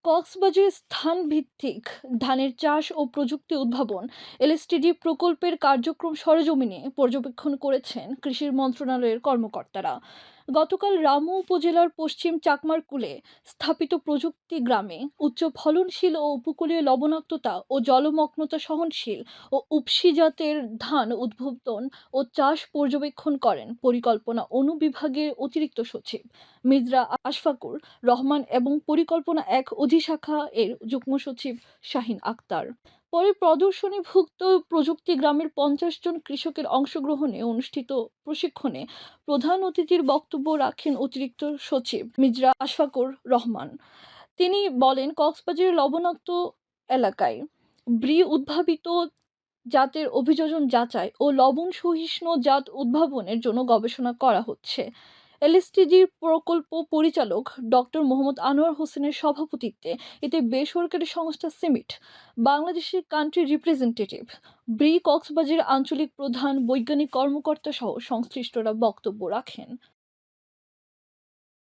কক্সবাজারে স্থানভিত্তিক ধানের চাষ ও প্রযুক্তি উদ্ভাবন এলএসটিডি প্রকল্পের কার্যক্রম সরেজমিনে পর্যবেক্ষণ করেছেন কৃষি মন্ত্রণালয়ের কর্মকর্তারা। গতকাল রামু উপজেলার পশ্চিম চাকমারকুলে স্থাপিত প্রযুক্তি গ্রামে উচ্চ ফলনশীল ও উপকূলীয় লবণাক্ততা ও জলমগ্নতা সহনশীল ও উপসি জাতের ধান উদ্ভাবন ও চাষ পর্যবেক্ষণ করেন পরিকল্পনা অনুবিভাগের অতিরিক্ত সচিব মির্জা আশফাকুর রহমান এবং পরিকল্পনা এক অধিশাখা এর যুগ্ম সচিব শাহিন আক্তার। পরে প্রদর্শনীভুক্ত প্রযুক্তি গ্রামের ৫০ জন কৃষকের অংশগ্রহণে অনুষ্ঠিত প্রশিক্ষণে প্রধান অতিথির বক্তব্য রাখেন অতিরিক্ত সচিব মির্জা আশফাকুর রহমান। তিনি বলেন, কক্সবাজারের লবণাক্ত এলাকায় উদ্ভাবিত জাতের অভিযোজন যাচাই ও লবণ সহিষ্ণু জাত উদ্ভাবনের জন্য গবেষণা করা হচ্ছে। এলএসটিজির প্রকল্প পরিচালক ডক্টর মোহাম্মদ আনোয়ার হোসেনের সভাপতিত্বে এতে বেসরকারি সংস্থা সিমিট, বাংলাদেশের কান্ট্রি রিপ্রেজেন্টেটিভ, কক্সবাজার আঞ্চলিক প্রধান, বৈজ্ঞানিক কর্মকর্তা সহ সংশ্লিষ্টরা বক্তব্য রাখেন।